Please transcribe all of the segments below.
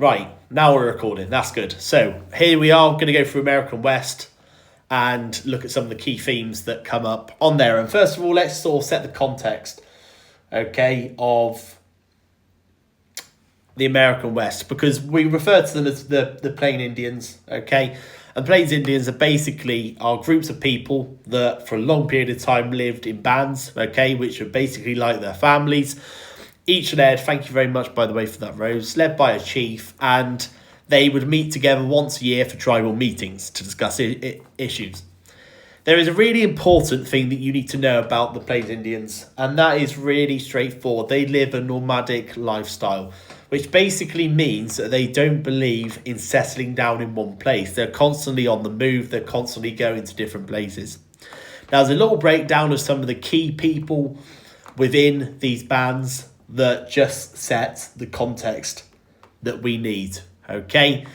Right, now we're recording. That's good. So here we are going to go through American West and look at some of the key themes that come up on there. And first of all, let's sort of set the context, okay, of the American West, because we refer to them as the Plain Indians, okay? And Plains Indians are basically groups of people that for a long period of time lived in bands, okay, which are basically like their families. Each led, thank you very much, by the way, for that, Rose, led by a chief, and they would meet together once a year for tribal meetings to discuss issues. There is a really important thing that you need to know about the Plains Indians, and that is really straightforward. They live a nomadic lifestyle, which basically means that they don't believe in settling down in one place. They're constantly on the move. They're constantly going to different places. Now, there's a little breakdown of some of the key people within these bands that just set the context that we need, okay?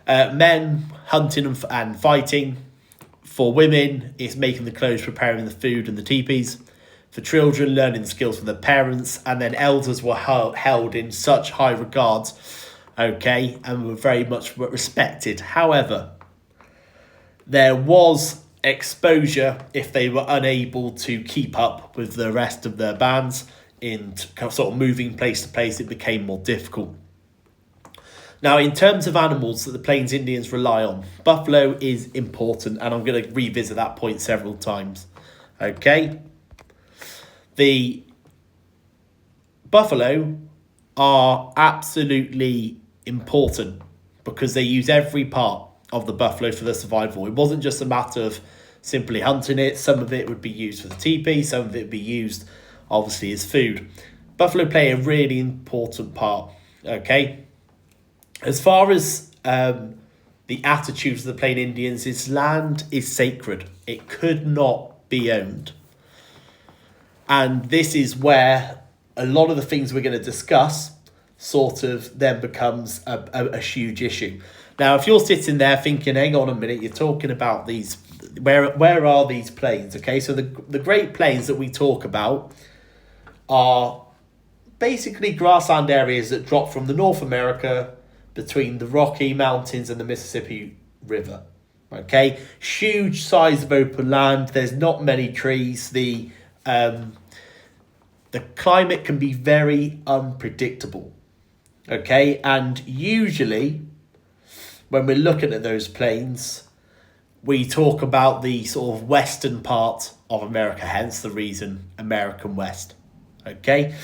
Men, hunting and fighting. For women, it's making the clothes, preparing the food and the teepees. For children, learning the skills from their parents. And then elders were held in such high regard, okay, and were very much respected. However, there was exposure if they were unable to keep up with the rest of their bands in sort of moving place to place. It became more difficult. Now, in terms of animals that the Plains Indians rely on, buffalo is important, and I'm going to revisit that point several times. Okay? The buffalo are absolutely important because they use every part of the buffalo for their survival. It wasn't just a matter of simply hunting it. Some of it would be used for the teepee, some of it would be used, obviously, as food. Buffalo play a really important part, okay? As far as the attitudes of the Plain Indians, is land is sacred. It could not be owned. And this is where a lot of the things we're going to discuss sort of then becomes a huge issue. Now, if you're sitting there thinking, hang on a minute, you're talking about these, where are these plains? Okay, so the Great Plains that we talk about are basically grassland areas that drop from the North America between the Rocky Mountains and the Mississippi River. Okay, huge size of open land. There's not many trees. The climate can be very unpredictable. Okay, and usually when we're looking at those plains, we talk about the sort of western part of America, hence the reason American West. Okay,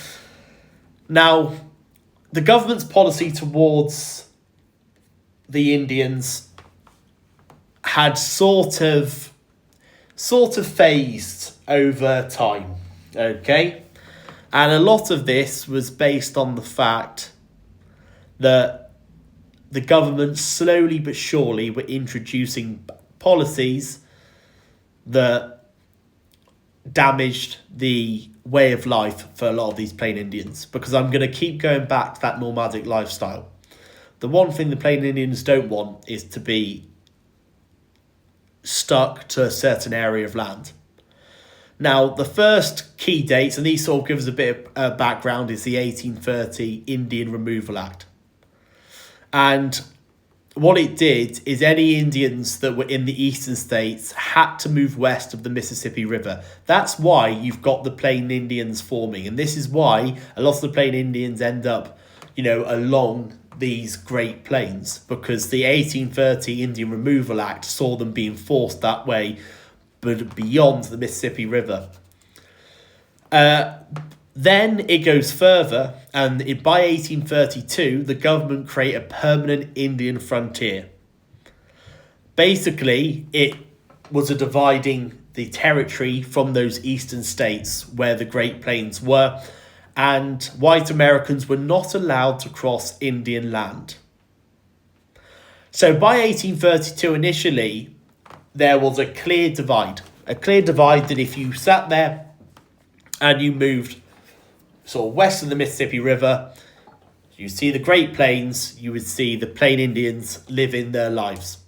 now the government's policy towards the Indians had sort of phased over time, okay? And a lot of this was based on the fact that the government slowly but surely were introducing policies that damaged the way of life for a lot of these Plain Indians, because I'm going to keep going back to that nomadic lifestyle. The one thing the Plain Indians don't want is to be stuck to a certain area of land. Now, the first key dates, and these sort of give us a bit of background, is the 1830 Indian Removal Act. And what it did is any Indians that were in the eastern states had to move west of the Mississippi River. That's why you've got the Plain Indians forming. And this is why a lot of the Plain Indians end up, along these Great Plains, because the 1830 Indian Removal Act saw them being forced that way, but beyond the Mississippi River. Then it goes further, and by 1832, the government create a permanent Indian frontier. Basically, it was a dividing the territory from those eastern states where the Great Plains were, and white Americans were not allowed to cross Indian land. So by 1832, initially, there was a clear divide that if you sat there and you moved sort of west of the Mississippi River, you see the Great Plains, you would see the Plain Indians living their lives.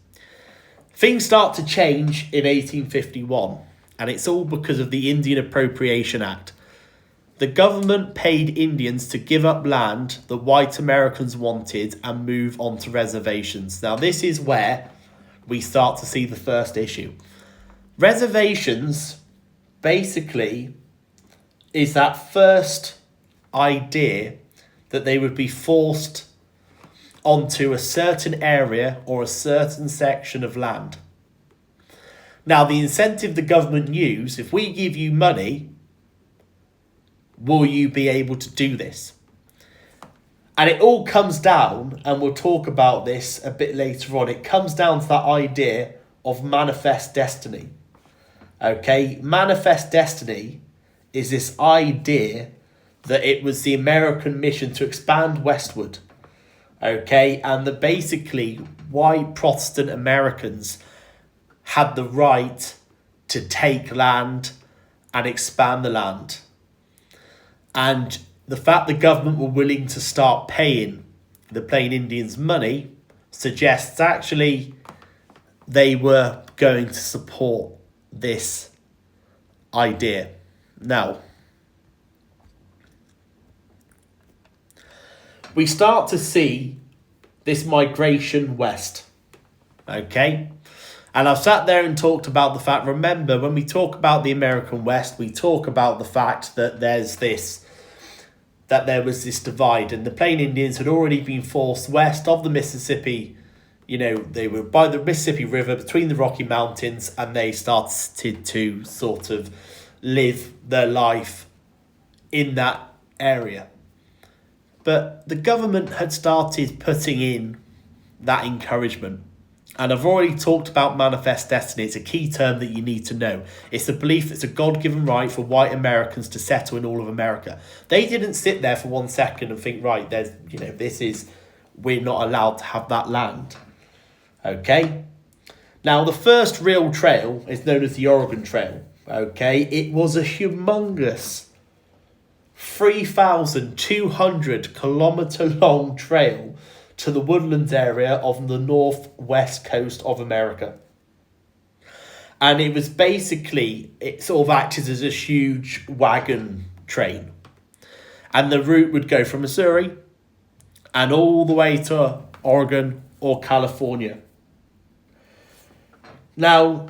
Things start to change in 1851, and it's all because of the Indian Appropriation Act. The government paid Indians to give up land that white Americans wanted and move onto reservations. Now, this is where we start to see the first issue. Reservations basically is that first idea that they would be forced onto a certain area or a certain section of land. Now, the incentive the government use, if we give you money, will you be able to do this? And it all comes down, and we'll talk about this a bit later on, it comes down to that idea of manifest destiny. Okay, manifest destiny is this idea that it was the American mission to expand westward. Okay, and that basically white Protestant Americans had the right to take land and expand the land. And the fact the government were willing to start paying the Plain Indians money suggests actually they were going to support this idea. Now, we start to see this migration west, okay? And I've sat there and talked about the fact, remember, when we talk about the American West, we talk about the fact that there was this divide, and the Plain Indians had already been forced west of the Mississippi. You know, they were by the Mississippi River between the Rocky Mountains, and they started to sort of live their life in that area. But the government had started putting in that encouragement. And I've already talked about manifest destiny. It's a key term that you need to know. It's the belief that it's a God-given right for white Americans to settle in all of America. They didn't sit there for 1 second and think, right, we're not allowed to have that land. Okay? Now, the first real trail is known as the Oregon Trail. Okay? It was a humongous 3,200 kilometre long trail to the woodlands area of the northwest coast of America. And it was basically, it sort of acted as a huge wagon train. And the route would go from Missouri and all the way to Oregon or California. Now,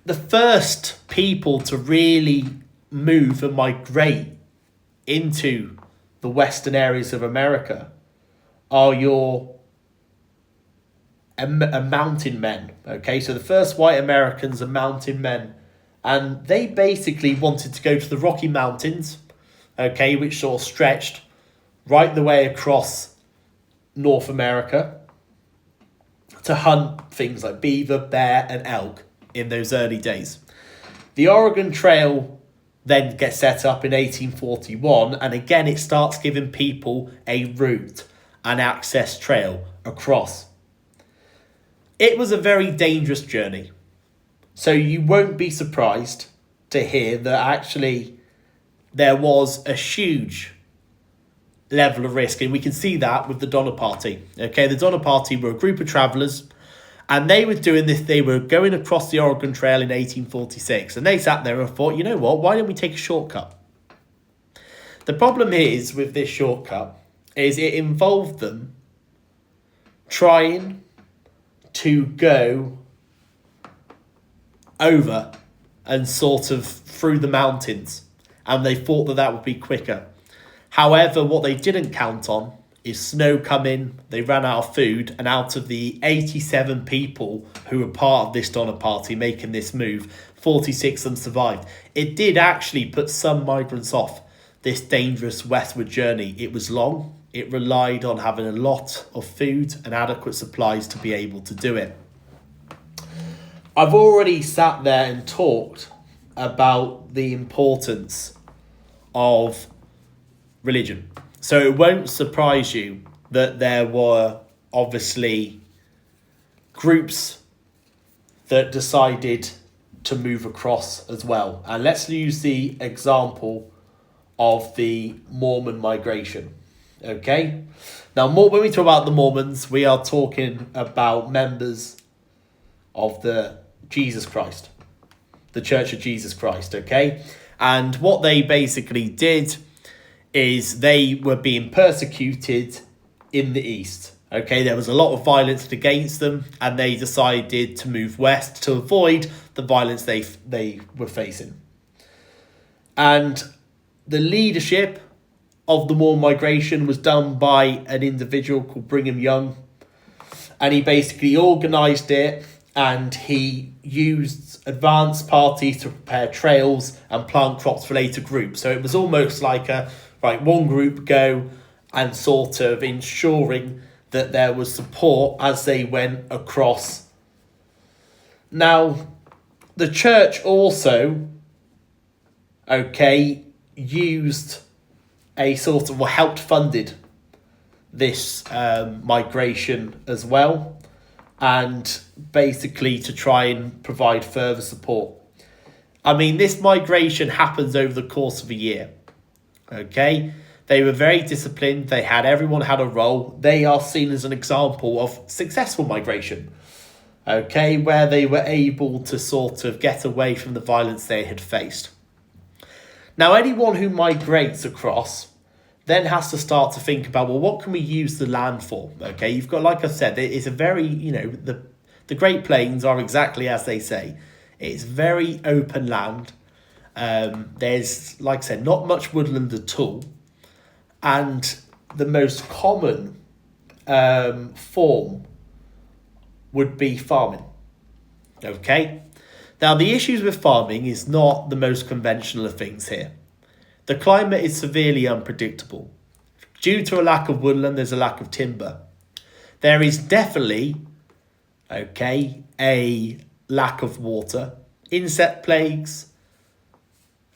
the first people to really move and migrate into the western areas of America are your mountain men. Okay, so the first white Americans are mountain men, and they basically wanted to go to the Rocky Mountains, okay, which sort of stretched right the way across North America, to hunt things like beaver, bear, and elk in those early days. The Oregon Trail then gets set up in 1841, and again it starts giving people a route, an access trail across. It was a very dangerous journey. So you won't be surprised to hear that actually there was a huge level of risk. And we can see that with the Donner Party. Okay, the Donner Party were a group of travellers, and they were doing this. They were going across the Oregon Trail in 1846. And they sat there and thought, you know what, why don't we take a shortcut? The problem is with this shortcut is it involved them trying to go over and sort of through the mountains, and they thought that that would be quicker. However, what they didn't count on is snow coming, they ran out of food, and out of the 87 people who were part of this Donner Party making this move, 46 of them survived. It did actually put some migrants off this dangerous westward journey. It was long. It relied on having a lot of food and adequate supplies to be able to do it. I've already sat there and talked about the importance of religion. So it won't surprise you that there were obviously groups that decided to move across as well. And let's use the example of the Mormon migration. Okay? Now, when we talk about the Mormons, we are talking about members of the Jesus Christ, the Church of Jesus Christ, okay? And what they basically did is they were being persecuted in the east. Okay, there was a lot of violence against them, and they decided to move west to avoid the violence they were facing. And the leadership of the war migration was done by an individual called Brigham Young, and he basically organised it, and he used advanced parties to prepare trails and plant crops for later groups. So it was almost like one group go and sort of ensuring that there was support as they went across. Now, the church also, used a sort of, helped funded this migration as well, and basically to try and provide further support. I mean, this migration happens over the course of a year. Okay, they were very disciplined. Everyone had a role. They are seen as an example of successful migration. Okay, where they were able to sort of get away from the violence they had faced. Now, anyone who migrates across then has to start to think about, well, what can we use the land for? Okay, you've got, like I said, it's a very, the Great Plains are exactly as they say. It's very open land. There's, like I said, not much woodland at all. And the most common form would be farming. Okay? Now, the issues with farming is not the most conventional of things here. The climate is severely unpredictable. Due to a lack of woodland, there's a lack of timber. There is definitely, a lack of water. Insect plagues.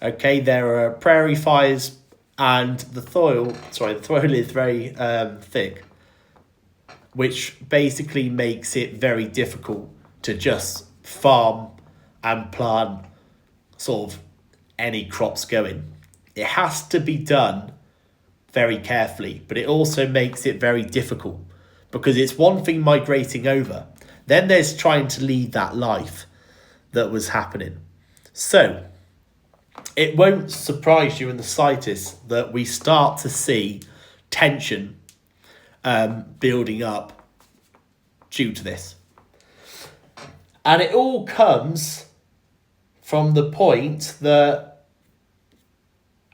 There are prairie fires, and the soil is very thick, which basically makes it very difficult to just farm and plant sort of any crops going. It has to be done very carefully, but it also makes it very difficult, because it's one thing migrating over, then there's trying to lead that life that was happening. So it won't surprise you in the slightest that we start to see tension building up due to this. And it all comes from the point that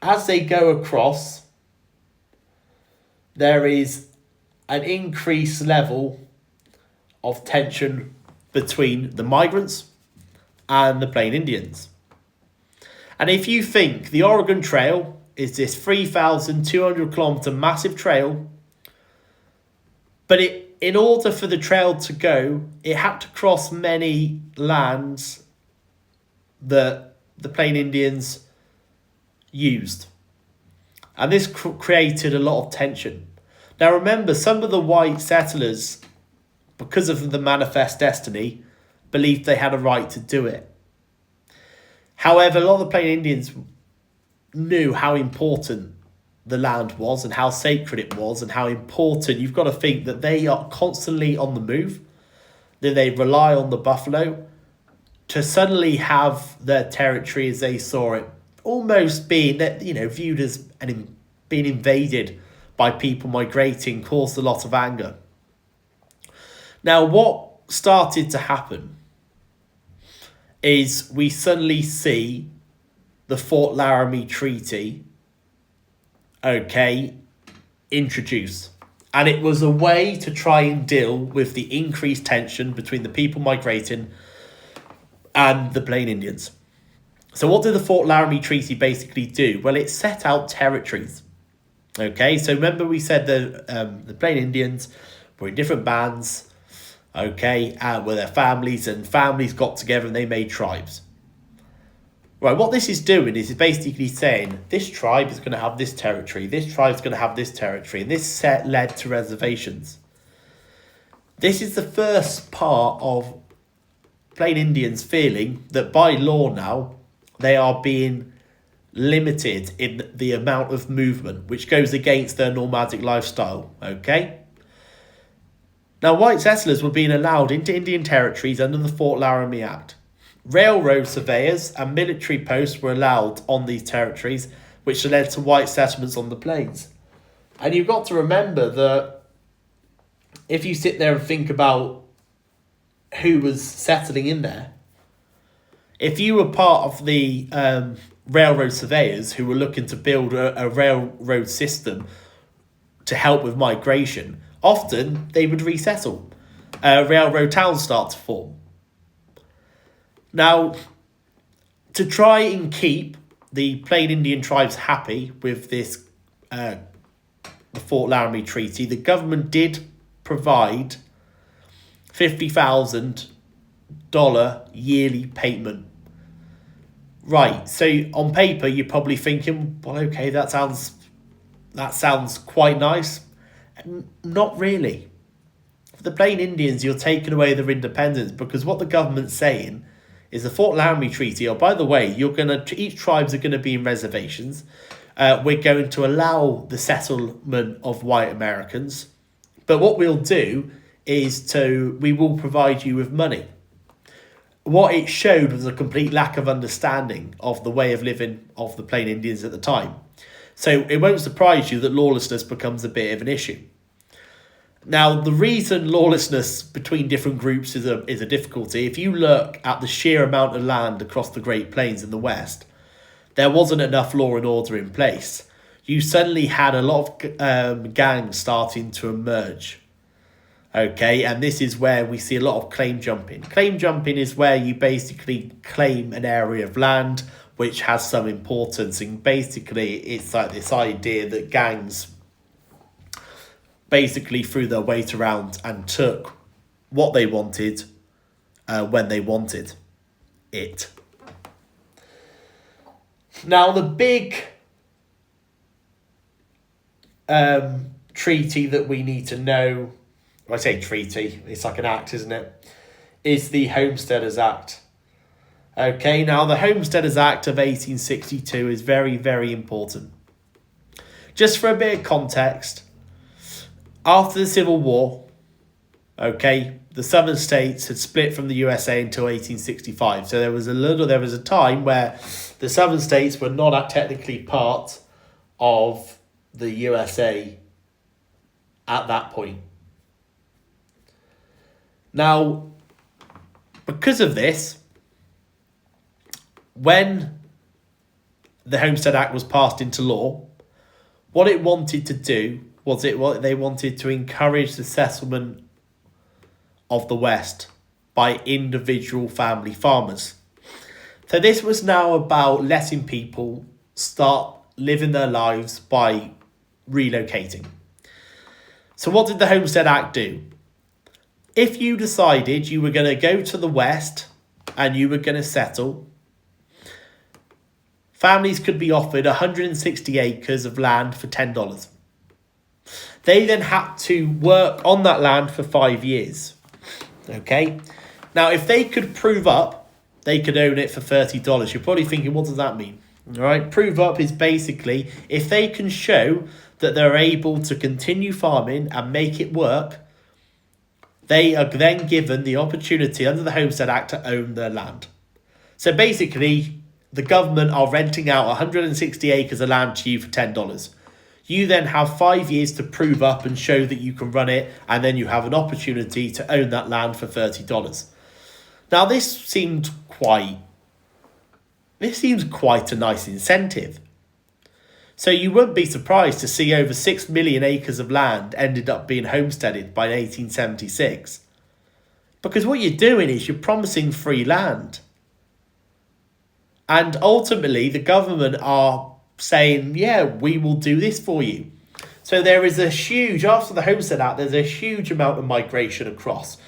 as they go across, there is an increased level of tension between the migrants and the Plain Indians. And if you think the Oregon Trail is this 3,200 kilometer massive trail, but in order for the trail to go, it had to cross many lands that the Plain Indians used. And this created a lot of tension. Now remember, some of the white settlers, because of the manifest destiny, believed they had a right to do it. However, a lot of the Plain Indians knew how important the land was and how sacred it was and how important. You've got to think that they are constantly on the move, that they rely on the buffalo to suddenly have their territory as they saw it almost being, viewed as being invaded by people migrating, caused a lot of anger. Now, what started to happen is we suddenly see the Fort Laramie Treaty, introduced. And it was a way to try and deal with the increased tension between the people migrating and the Plain Indians. So what did the Fort Laramie Treaty basically do? Well, it set out territories. So remember we said the Plain Indians were in different bands, with their families, and families got together and they made tribes. Right, what this is doing is basically saying this tribe is going to have this territory, this tribe is going to have this territory, and this led to reservations. This is the first part of Plain Indians feeling that by law now, they are being limited in the amount of movement, which goes against their nomadic lifestyle, Now, white settlers were being allowed into Indian territories under the Fort Laramie Act, Railroad surveyors and military posts were allowed on these territories, which led to white settlements on the plains. And you've got to remember that if you sit there and think about who was settling in there, if you were part of the railroad surveyors who were looking to build a railroad system to help with migration, often they would resettle. Railroad towns start to form. Now, to try and keep the Plain Indian tribes happy with this the Fort Laramie Treaty, the government did provide $50,000 yearly payment. Right, so on paper you're probably thinking, well, okay, that sounds quite nice. Not really. For the Plain Indians, you're taking away their independence, because what the government's saying is the Fort Laramie Treaty, oh, by the way, each tribes are going to be in reservations. We're going to allow the settlement of white Americans. But what we'll do is we will provide you with money. What it showed was a complete lack of understanding of the way of living of the Plain Indians at the time. So it won't surprise you that lawlessness becomes a bit of an issue. Now, the reason lawlessness between different groups is a difficulty, if you look at the sheer amount of land across the Great Plains in the West, there wasn't enough law and order in place. You suddenly had a lot of gangs starting to emerge. Okay, and this is where we see a lot of claim jumping. Claim jumping is where you basically claim an area of land which has some importance, and basically it's like this idea that gangs basically threw their weight around and took what they wanted when they wanted it. Now, the big treaty that we need to know, I say treaty, it's like an act, isn't it? Is the Homesteaders Act. Okay, now the Homesteaders Act of 1862 is very, very important. Just for a bit of context, after the Civil War, okay, the southern states had split from the USA until 1865. So there was a time where the southern states were not technically part of the USA at that point. Now, because of this, when the Homestead Act was passed into law, what it wanted to do they wanted to encourage the settlement of the West by individual family farmers. So this was now about letting people start living their lives by relocating. So what did the Homestead Act do? If you decided you were going to go to the West and you were going to settle, families could be offered 160 acres of land for $10. They then had to work on that land for 5 years. Okay? Now, if they could prove up, they could own it for $30. You're probably thinking, what does that mean? All right? Prove up is basically, if they can show that they're able to continue farming and make it work, they are then given the opportunity under the Homestead Act to own their land. So basically, the government are renting out 160 acres of land to you for $10. You then have 5 years to prove up and show that you can run it, and then you have an opportunity to own that land for $30. Now, this seems quite a nice incentive. So you wouldn't be surprised to see over 6 million acres of land ended up being homesteaded by 1876. Because what you're doing is you're promising free land. And ultimately, the government are saying, yeah, we will do this for you. So there is after the Homestead Act, there's a huge amount of migration across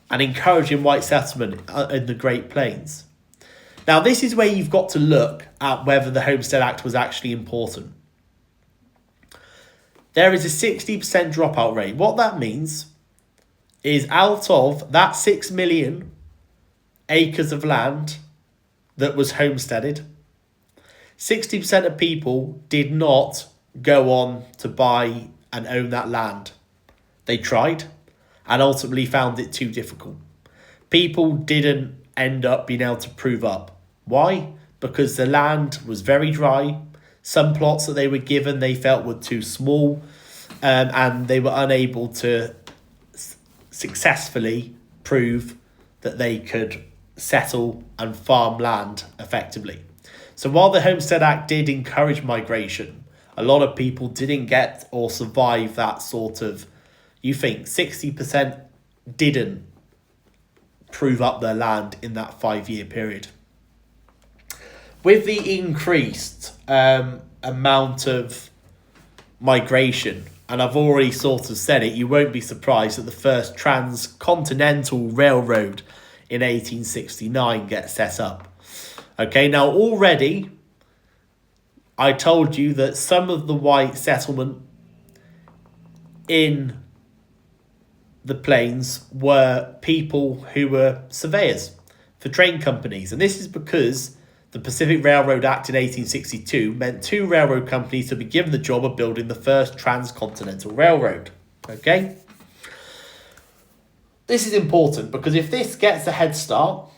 and encouraging white settlement in the Great Plains. Now, this is where you've got to look at whether the Homestead Act was actually important. There is a 60% dropout rate. What that means is out of that 6 million acres of land that was homesteaded, 60% of people did not go on to buy and own that land. They tried and ultimately found it too difficult. People didn't end up being able to prove up. Why? Because the land was very dry. Some plots that they were given they felt were too small, and they were unable to successfully prove that they could settle and farm land effectively. So while the Homestead Act did encourage migration, a lot of people didn't get or survive that sort of, you think 60% didn't prove up their land in that 5-year period. With the increased amount of migration, and I've already sort of said it, you won't be surprised that the first transcontinental railroad in 1869 gets set up. Okay, now already I told you that some of the white settlement in the plains were people who were surveyors for train companies. And this is because the Pacific Railroad Act in 1862 meant 2 railroad companies to be given the job of building the first transcontinental railroad. Okay? This is important because if this gets a head start,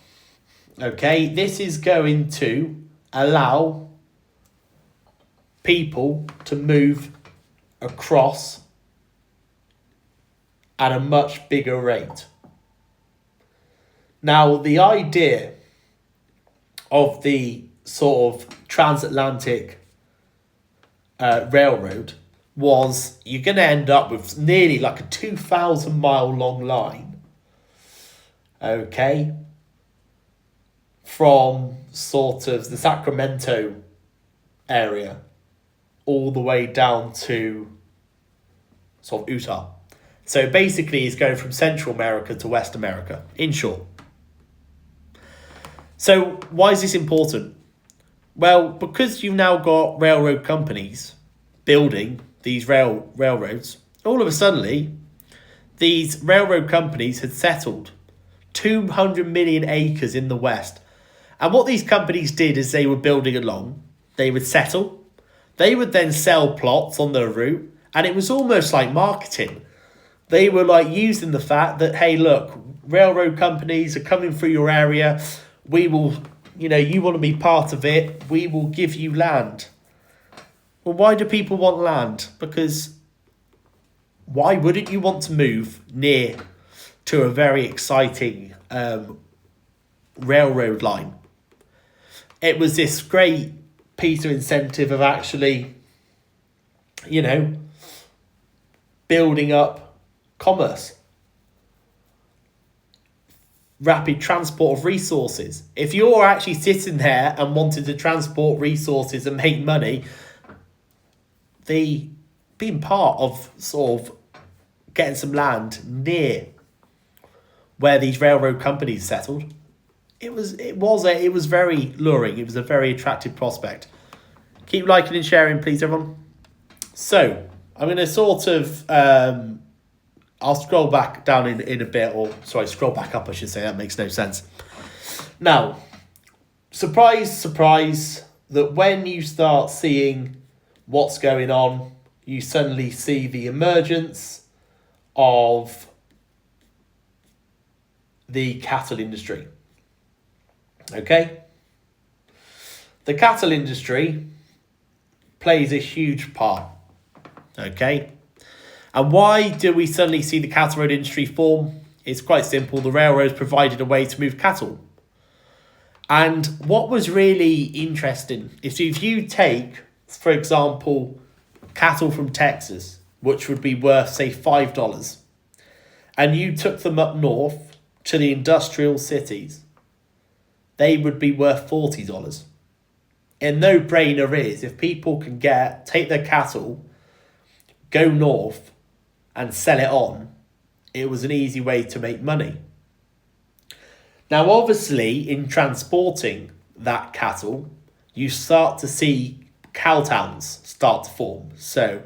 okay, this is going to allow people to move across at a much bigger rate. Now, the idea of the sort of transatlantic railroad was you're going to end up with nearly like a 2,000 mile long line, okay, from sort of the Sacramento area all the way down to sort of Utah. So basically it's going from Central America to West America, in short. So why is this important? Well, because you've now got railroad companies building these railroads, all of a sudden, these railroad companies had settled 200 million acres in the West. And what these companies did is they were building along, they would settle, they would then sell plots on their route, and it was almost like marketing. They were like using the fact that, hey, look, railroad companies are coming through your area. We will, you want to be part of it. We will give you land. Well, why do people want land? Because why wouldn't you want to move near to a very exciting railroad line? It was this great piece of incentive of actually, building up commerce. Rapid transport of resources. If you're actually sitting there and wanted to transport resources and make money, being part of sort of getting some land near where these railroad companies settled, it was very luring. It was a very attractive prospect. Keep liking and sharing, please, everyone. So I'm going to sort of I'll scroll back down in a bit, scroll back up, I should say. That makes no sense. Now, surprise, surprise, that when you start seeing what's going on, you suddenly see the emergence of the cattle industry. Okay? The cattle industry plays a huge part. Okay? And why do we suddenly see the cattle road industry form? It's quite simple. The railroads provided a way to move cattle. And what was really interesting is if you take, for example, cattle from Texas, which would be worth, say, $5, and you took them up north to the industrial cities, they would be worth $40. A no-brainer is if people can take their cattle, go north, and sell it on, it was an easy way to make money. Now, obviously, in transporting that cattle, you start to see cow towns start to form. So,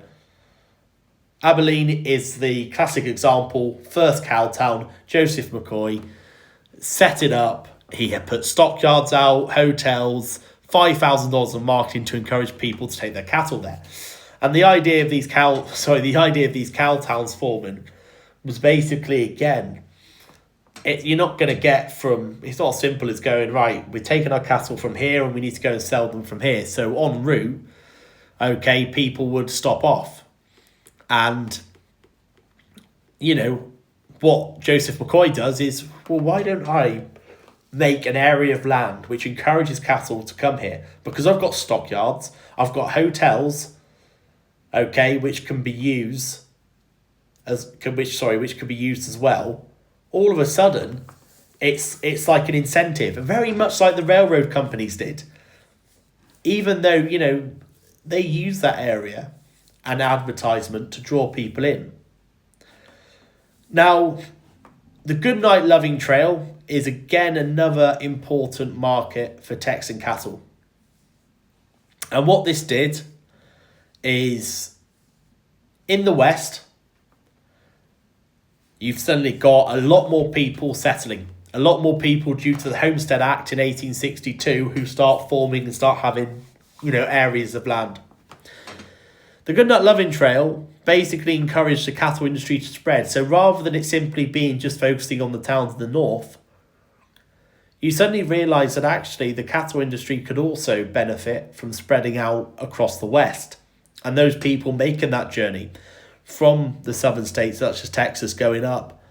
Abilene is the classic example. First cow town, Joseph McCoy set it up. He had put stockyards out, hotels, $5,000 of marketing to encourage people to take their cattle there. And the idea of these cow towns forming was basically, again, you're not going to get from, it's not as simple as going, right, we're taking our cattle from here and we need to go and sell them from here. So en route, okay, people would stop off. And, what Joseph McCoy does is, well, why don't I make an area of land which encourages cattle to come here? Because I've got stockyards, I've got hotels, okay, which can be used which could be used as well. All of a sudden, it's like an incentive, very much like the railroad companies did. Even though, they use that area and advertisement to draw people in. Now, the Goodnight Loving Trail is again another important market for Texan cattle. And what this did is, in the West, you've suddenly got a lot more people settling. A lot more people due to the Homestead Act in 1862 who start forming and start having, areas of land. The Goodnight Loving Trail basically encouraged the cattle industry to spread. So rather than it simply being just focusing on the towns in the north, you suddenly realise that actually the cattle industry could also benefit from spreading out across the West. And those people making that journey from the southern states such as Texas going up,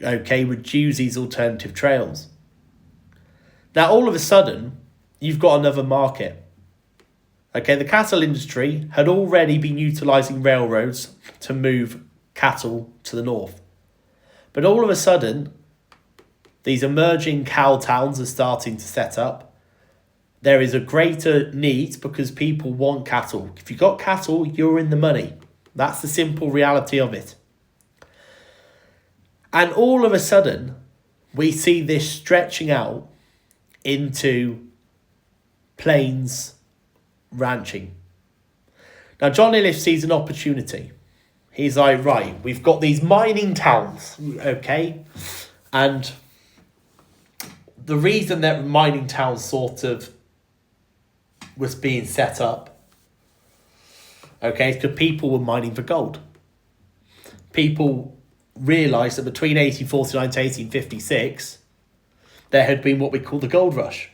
okay, would use these alternative trails. Now all of a sudden, you've got another market. Okay, the cattle industry had already been utilising railroads to move cattle to the north. But all of a sudden, these emerging cow towns are starting to set up. There is a greater need because people want cattle. If you've got cattle, you're in the money. That's the simple reality of it. And all of a sudden, we see this stretching out into plains ranching. Now, John Iliffe sees an opportunity. He's like, right, we've got these mining towns, okay? And the reason that mining towns sort of was being set up, okay, is because people were mining for gold. People realised that between 1849 to 1856, there had been what we call the gold rush.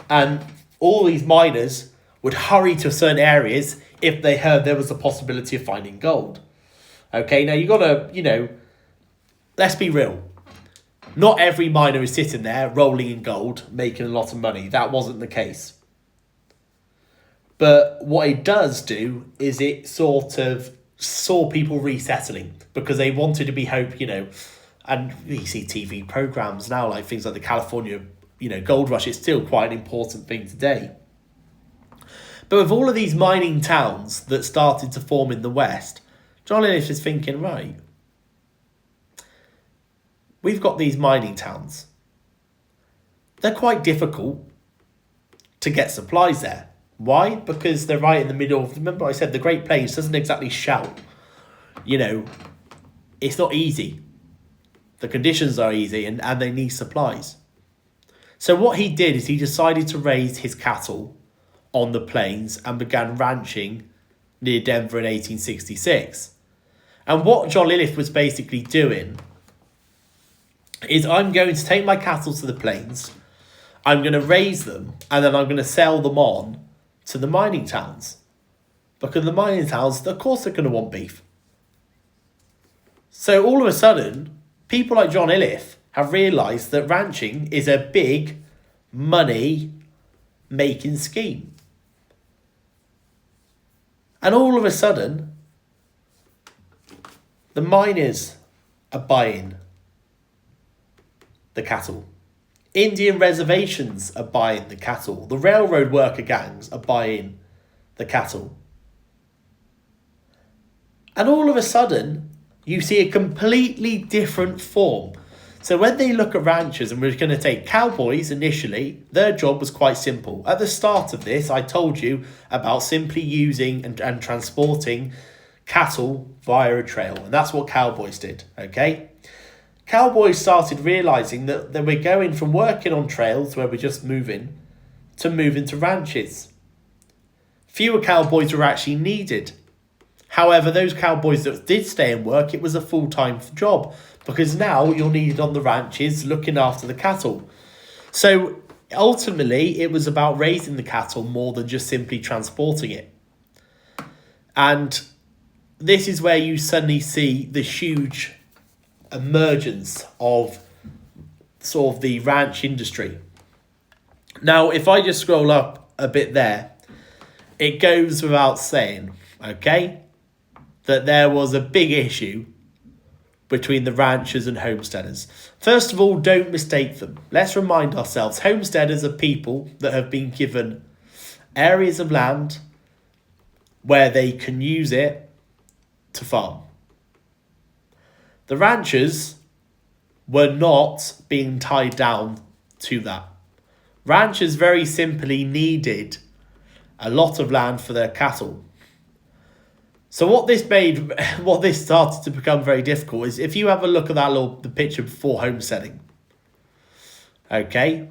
And all these miners would hurry to certain areas if they heard there was a possibility of finding gold. Okay, now you got to, let's be real. Not every miner is sitting there rolling in gold, making a lot of money. That wasn't the case. But what it does do is it sort of saw people resettling because they wanted to be hope, and you see TV programs now, like things like the California, gold rush. It's still quite an important thing today. But with all of these mining towns that started to form in the West, John Iliffe is thinking, right, we've got these mining towns. They're quite difficult to get supplies there. Why? Because they're right in the middle of, remember I said the Great Plains doesn't exactly shout. It's not easy. The conditions are easy and they need supplies. So what he did is he decided to raise his cattle on the plains and began ranching near Denver in 1866. And what John Iliffe was basically doing is, I'm going to take my cattle to the plains, I'm going to raise them, and then I'm going to sell them on to the mining towns. Because the mining towns, of course, they're going to want beef. So all of a sudden, people like John Iliffe have realised that ranching is a big money-making scheme. And all of a sudden, the miners are buying the cattle. Indian reservations are buying the cattle. The railroad worker gangs are buying the cattle. And all of a sudden, you see a completely different form. So when they look at ranchers, and we're going to take cowboys initially, their job was quite simple. At the start of this, I told you about simply using and transporting cattle via a trail. And that's what cowboys did, okay? Cowboys started realising that they were going from working on trails where we're just moving to moving to ranches. Fewer cowboys were actually needed. However, those cowboys that did stay and work, it was a full-time job because now you're needed on the ranches looking after the cattle. So ultimately, it was about raising the cattle more than just simply transporting it. And this is where you suddenly see the huge emergence of sort of the ranch industry. Now, if I just scroll up a bit there, it goes without saying, okay, that there was a big issue between the ranchers and homesteaders. First of all, don't mistake them. Let's remind ourselves, homesteaders are people that have been given areas of land where they can use it to farm. The ranchers were not being tied down to that. Ranchers very simply needed a lot of land for their cattle. So what this started to become very difficult is if you have a look at the picture before homesteading, okay,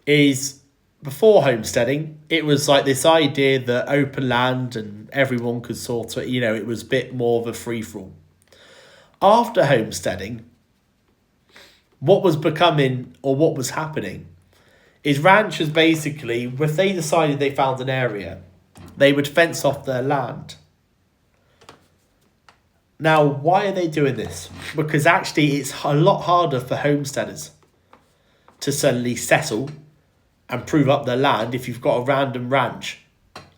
is before homesteading, it was like this idea that open land and everyone could sort of, it was a bit more of a free-for-all. After homesteading, what was happening is ranchers basically, if they decided they found an area, they would fence off their land. Now, why are they doing this? Because actually it's a lot harder for homesteaders to suddenly settle and prove up their land if you've got a random ranch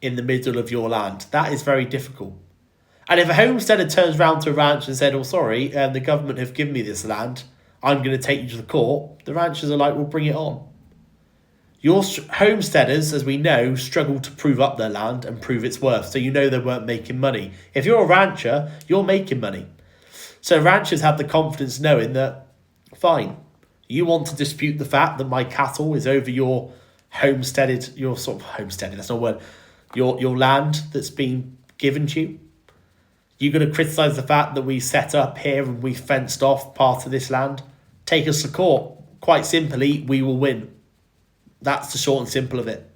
in the middle of your land. That is very difficult. And if a homesteader turns around to a ranch and said, oh, sorry, the government have given me this land, I'm going to take you to the court, the ranchers are like, well, bring it on. Your homesteaders, as we know, struggle to prove up their land and prove its worth. So they weren't making money. If you're a rancher, you're making money. So ranchers have the confidence knowing that, fine, you want to dispute the fact that my cattle is over your homesteaded, that's not a word, your land that's been given to you. You're going to criticise the fact that we set up here and we fenced off part of this land. Take us to court. Quite simply, we will win. That's the short and simple of it.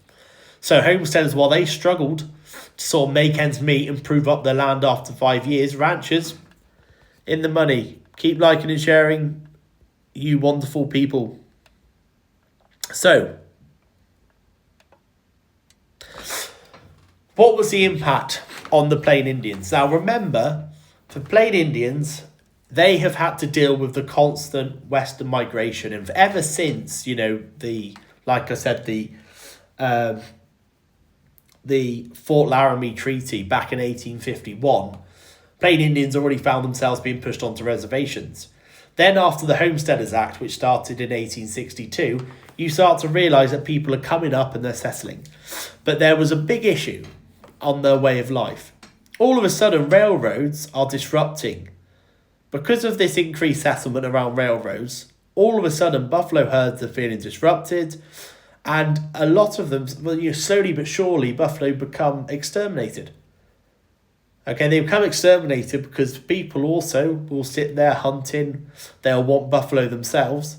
So homesteaders, while they struggled to sort of make ends meet and prove up their land after 5 years, ranchers, in the money. Keep liking and sharing, you wonderful people. So, what was the impact on the Plain Indians? Now remember, for Plain Indians, they have had to deal with the constant Western migration. And ever since, the Fort Laramie Treaty back in 1851, Plain Indians already found themselves being pushed onto reservations. Then after the Homesteaders Act, which started in 1862, you start to realise that people are coming up and they're settling. But there was a big issue on their way of life. All of a sudden, railroads are disrupting. Because of this increased settlement around railroads, all of a sudden, buffalo herds are feeling disrupted, and a lot of them, slowly but surely, buffalo become exterminated. Okay, they become exterminated because people also will sit there hunting, they'll want buffalo themselves.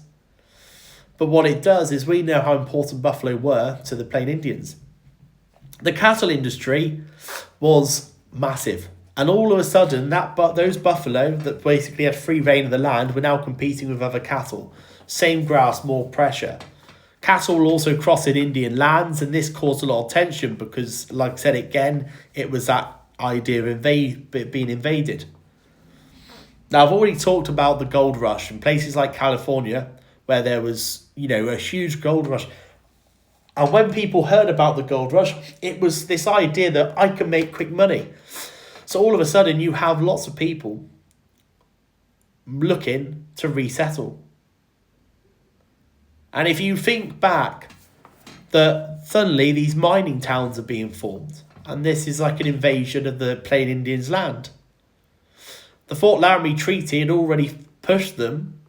But what it does is we know how important buffalo were to the Plain Indians. The cattle industry was massive. And all of a sudden, those buffalo that basically had free reign of the land were now competing with other cattle. Same grass, more pressure. Cattle were also crossing Indian lands, and this caused a lot of tension because, like I said again, it was that idea of being invaded. Now, I've already talked about the gold rush in places like California, where there was, a huge gold rush. And when people heard about the gold rush, it was this idea that I can make quick money. So all of a sudden, you have lots of people looking to resettle. And if you think back, that suddenly these mining towns are being formed. And this is like an invasion of the Plain Indians' land. The Fort Laramie Treaty had already pushed them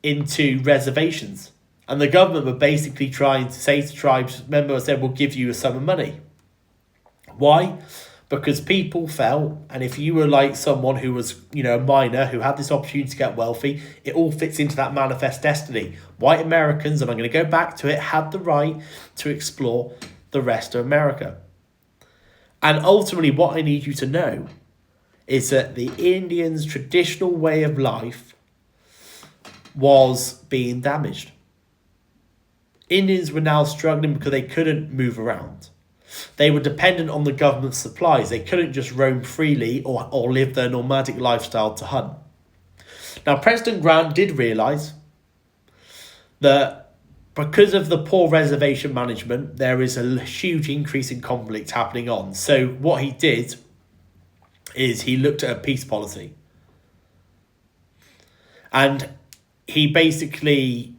into reservations. And the government were basically trying to say to tribes, remember I said, we'll give you a sum of money. Why? Because people felt, and if you were like someone who was, a miner who had this opportunity to get wealthy, it all fits into that manifest destiny. White Americans, and I'm going to go back to it, had the right to explore the rest of America. And ultimately, what I need you to know is that the Indians' traditional way of life was being damaged. Indians were now struggling because they couldn't move around. They were dependent on the government supplies. They couldn't just roam freely or live their nomadic lifestyle to hunt. Now, President Grant did realise that because of the poor reservation management, there is a huge increase in conflict happening on. So what he did is he looked at a peace policy. And he basically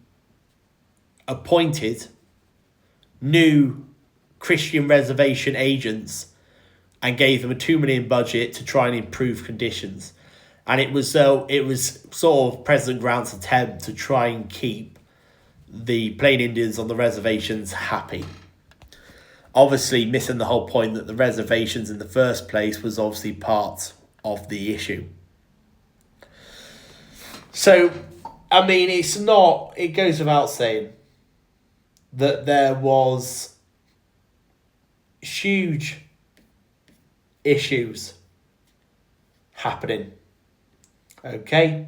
appointed new Christian reservation agents and gave them a $2 million budget to try and improve conditions. And it was sort of President Grant's attempt to try and keep the Plain Indians on the reservations happy. Obviously missing the whole point that the reservations in the first place was obviously part of the issue. So, I mean, it goes without saying that there was huge issues happening. Okay?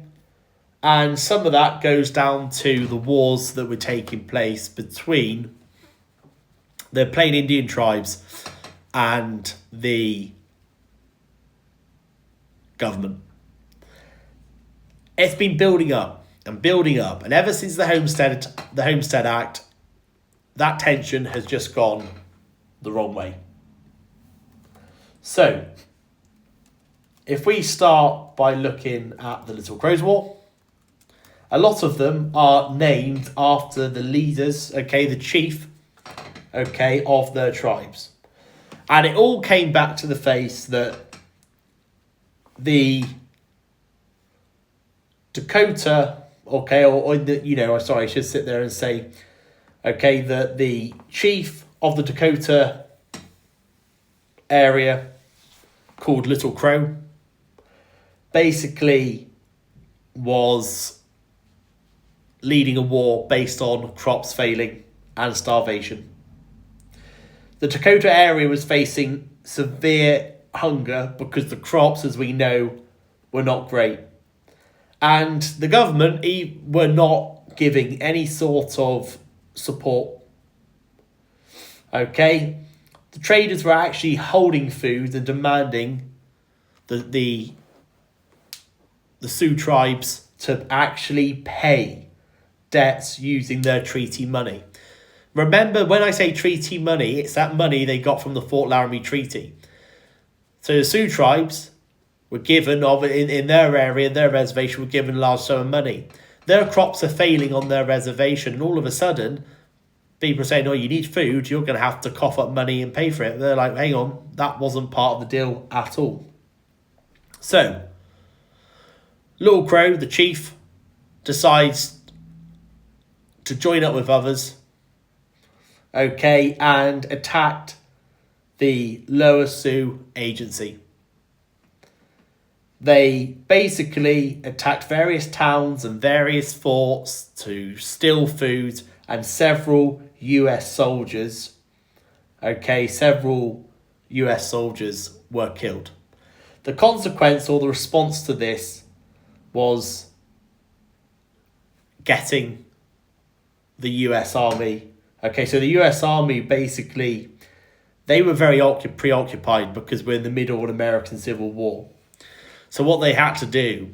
And some of that goes down to the wars that were taking place between the Plain Indian tribes and the government. It's been building up, and ever since the Homestead Act, that tension has just gone the wrong way. So, if we start by looking at the Little Crows War, a lot of them are named after the leaders, the chief, of their tribes. And it all came back to the face that the Dakota, I should sit there and say, that the chief of the Dakota area called Little Crow basically was leading a war based on crops failing and starvation. The Dakota area was facing severe hunger because the crops, as we know, were not great. And the government were not giving any sort of support. The traders were actually holding food and demanding the Sioux tribes to actually pay debts using their treaty money. Remember, when I say treaty money, it's that money they got from the Fort Laramie Treaty. So the Sioux tribes were given, in their area, their reservation, were given a large sum of money. Their crops are failing on their reservation, and all of a sudden, people are saying, you need food, you're going to have to cough up money and pay for it. They're like, hang on, that wasn't part of the deal at all. So, Little Crow, the chief, decides to join up with others, and attacked the Lower Sioux Agency. They basically attacked various towns and various forts to steal food, and several US soldiers, several US soldiers were killed. The consequence or the response to this was getting the US Army. So the US Army basically, they were very preoccupied because we're in the middle of an American Civil War. So what they had to do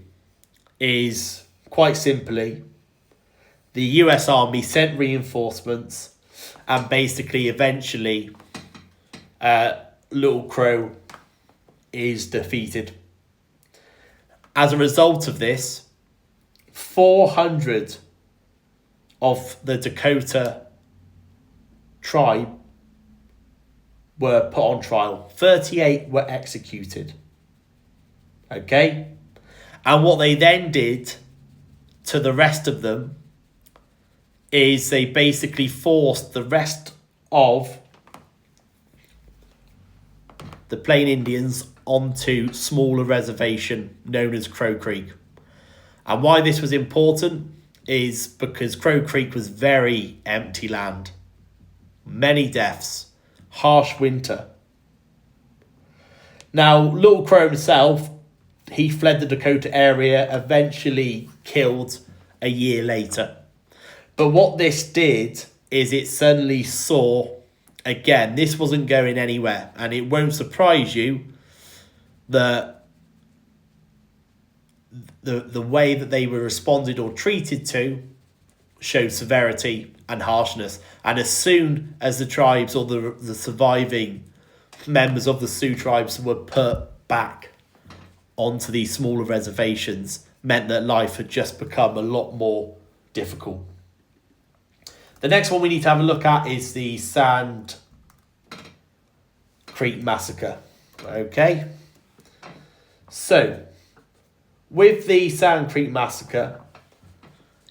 is, quite simply, the US Army sent reinforcements, and basically, eventually, Little Crow is defeated. As a result of this, 400 of the Dakota tribe were put on trial. 38 were executed. And what they then did to the rest of them is they basically forced the rest of the Plain Indians onto smaller reservation known as Crow Creek. And why this was important is because Crow Creek was very empty land. Many deaths, harsh winter. Now, Little Crow himself, he fled the Dakota area, eventually killed a year later. But what this did is it suddenly saw, again, this wasn't going anywhere. And it won't surprise you that the way that they were responded or treated to showed severity and harshness. And as soon as the tribes or the surviving members of the Sioux tribes were put back onto these smaller reservations, meant that life had just become a lot more difficult. The next one we need to have a look at is the Sand Creek Massacre. Okay. So, with the Sand Creek Massacre,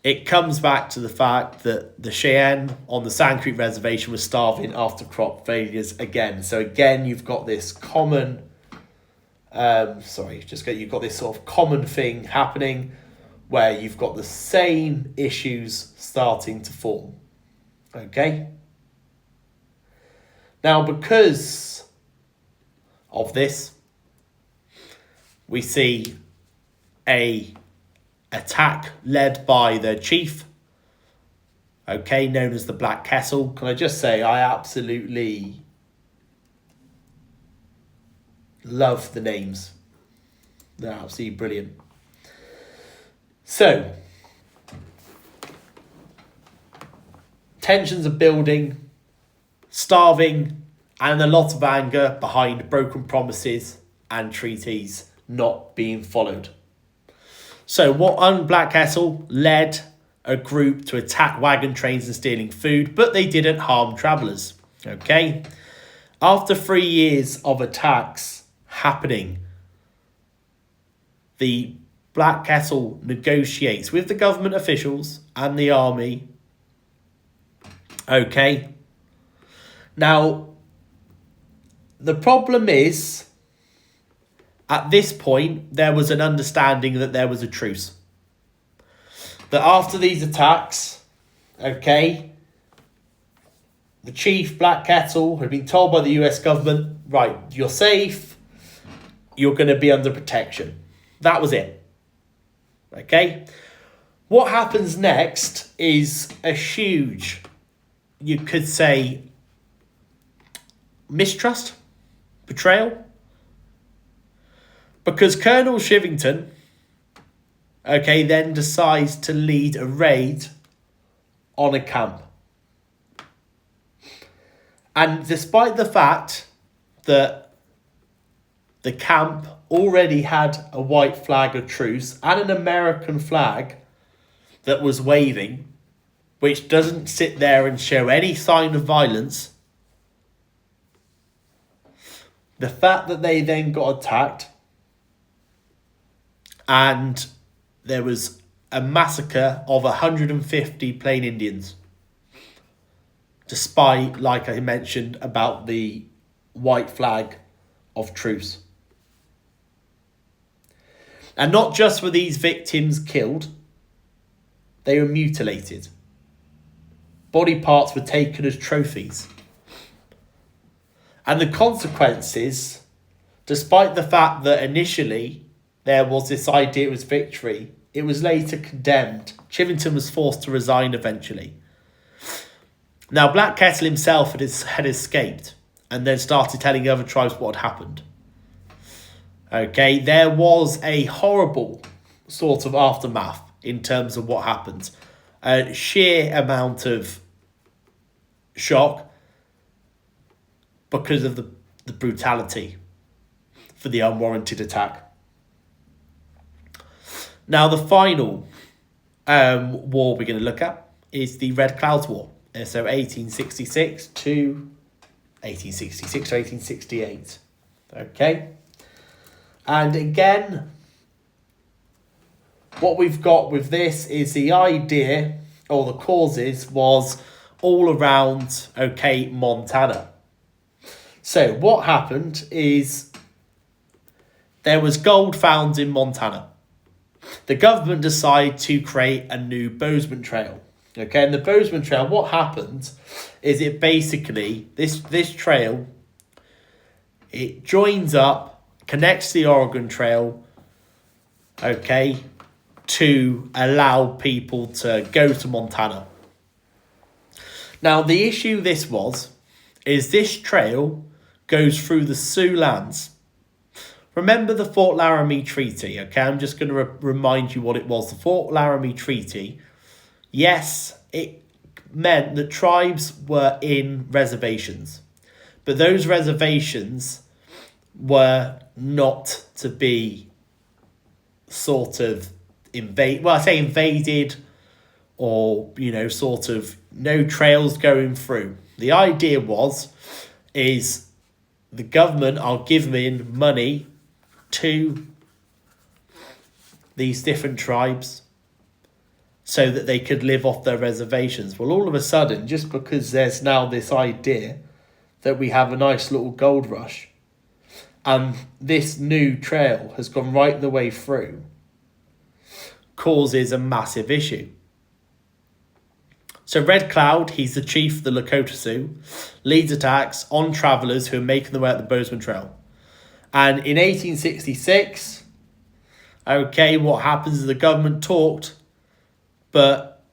it comes back to the fact that the Cheyenne on the Sand Creek Reservation was starving after crop failures again. So again, you've got this common, you've got this sort of common thing happening where you've got the same issues starting to form. Okay? Now, because of this, we see a attack led by the chief, okay, known as the Black Kettle. Can I just say, I absolutely love the names. They're absolutely brilliant. So, tensions are building, starving, and a lot of anger behind broken promises and treaties not being followed. So Black Kettle led a group to attack wagon trains and stealing food, but they didn't harm travellers. Okay? After 3 years of attacks happening, the Black Kettle negotiates with the government officials and the army. Okay? Now, the problem is, at this point, there was an understanding that there was a truce. That after these attacks, okay, the chief, Black Kettle, had been told by the US government, right, you're safe, you're going to be under protection. That was it. Okay? What happens next is a huge, you could say, mistrust, betrayal. Because Colonel Shivington, okay, then decides to lead a raid on a camp. And despite the fact that the camp already had a white flag of truce and an American flag that was waving, which doesn't sit there and show any sign of violence, the fact that they then got attacked and there was a massacre of 150 Plain Indians, despite, like I mentioned, about the white flag of truce. And not just were these victims killed, they were mutilated. Body parts were taken as trophies. And the consequences, despite the fact that initially there was this idea it was victory, it was later condemned. Chivington was forced to resign eventually. Now, Black Kettle himself had escaped and then started telling other tribes what had happened. Okay, there was a horrible sort of aftermath in terms of what happened. A sheer amount of shock because of the brutality for the unwarranted attack. Now, the final war we're going to look at is the Red Clouds War. So 1866 to 1868. Okay. And again, what we've got with this is the idea, or the causes, was all around, okay, Montana. So what happened is there was gold found in Montana. The government decided to create a new Bozeman Trail. Okay, and the Bozeman Trail, what happened is it basically, this trail, it joins up connects the Oregon Trail, okay, to allow people to go to Montana. Now, the issue is this trail goes through the Sioux lands. Remember the Fort Laramie Treaty, okay? I'm just going to remind you what it was. The Fort Laramie Treaty, yes, it meant that tribes were in reservations. But those reservations were not to be sort of invaded or, sort of no trails going through. The idea is the government are giving money to these different tribes so that they could live off their reservations. Well, all of a sudden, just because there's now this idea that we have a nice little gold rush and this new trail has gone right the way through, causes a massive issue. So Red Cloud, he's the chief of the Lakota Sioux, leads attacks on travellers who are making their way up the Bozeman Trail. And in 1866, okay, what happens is the government talked, but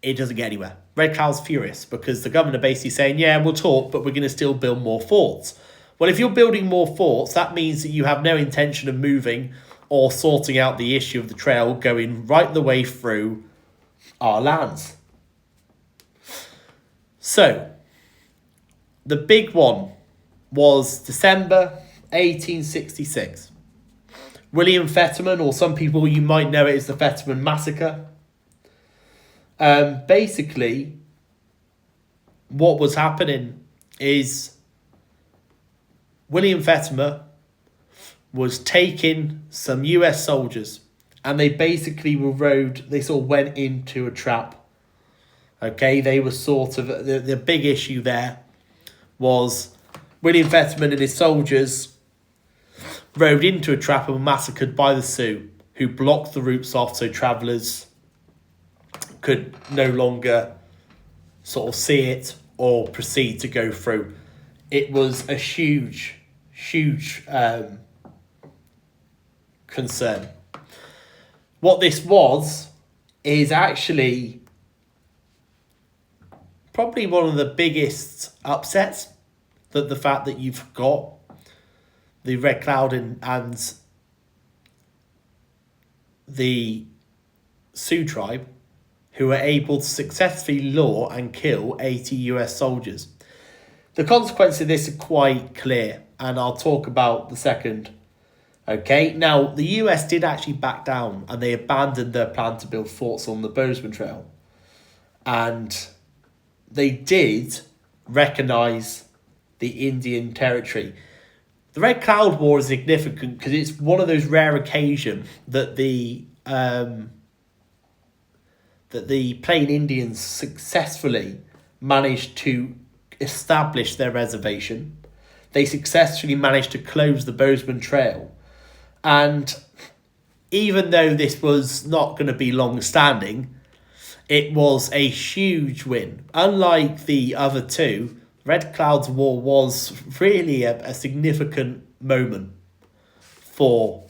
it doesn't get anywhere. Red Cloud's furious because the government are basically saying, yeah, we'll talk, but we're going to still build more forts. Well, if you're building more forts, that means that you have no intention of moving or sorting out the issue of the trail going right the way through our lands. So, the big one was December 1866. William Fetterman, or some people you might know it as the Fetterman Massacre. Basically, what was happening is William Fetterman was taking some US soldiers and they basically they sort of went into a trap. Okay, they were sort of, the big issue there was William Fetterman and his soldiers rode into a trap and were massacred by the Sioux, who blocked the routes off so travellers could no longer sort of see it or proceed to go through. It was a huge concern. What this is actually probably one of the biggest upsets, that the fact that you've got the Red Cloud and the Sioux tribe who were able to successfully lure and kill 80 US soldiers. The consequences of this are quite clear, and I'll talk about the second. Okay, now the US did actually back down and they abandoned their plan to build forts on the Bozeman Trail. And they did recognise the Indian territory. The Red Cloud War is significant because it's one of those rare occasions that the Plain Indians successfully managed to establish their reservation. They successfully managed to close the Bozeman Trail. And even though this was not going to be long-standing, it was a huge win. Unlike the other two, Red Cloud's War was really a significant moment for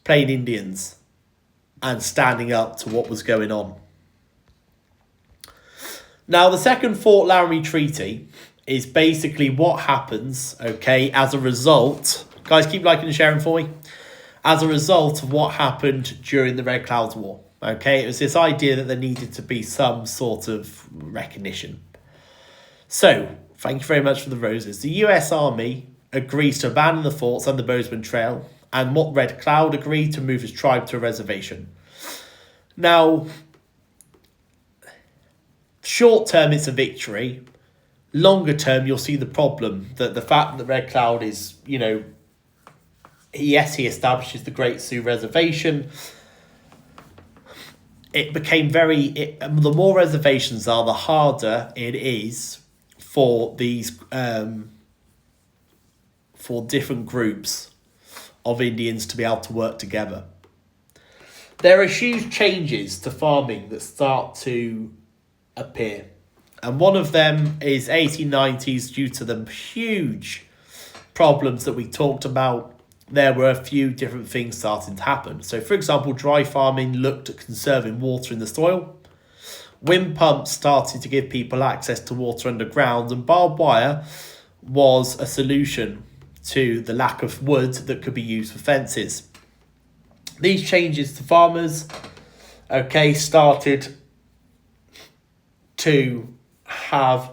Plain Indians and standing up to what was going on. Now, the second Fort Laramie Treaty is basically what happens, okay, as a result. Guys, keep liking and sharing for me. As a result of what happened during the Red Cloud War. Okay, it was this idea that there needed to be some sort of recognition. So, thank you very much for the roses. The US Army agrees to abandon the forts and the Bozeman Trail, and what Red Cloud agreed to move his tribe to a reservation. Now, short term it's a victory. Longer term, you'll see the problem, that the fact that Red Cloud is, yes, he establishes the Great Sioux Reservation. It became the more reservations are, the harder it is for these, for different groups of Indians to be able to work together. There are huge changes to farming that start to appear. And one of them is 1890s. Due to the huge problems that we talked about, there were a few different things starting to happen. So, for example, dry farming looked at conserving water in the soil. Wind pumps started to give people access to water underground, and barbed wire was a solution to the lack of wood that could be used for fences. These changes to farmers, started to have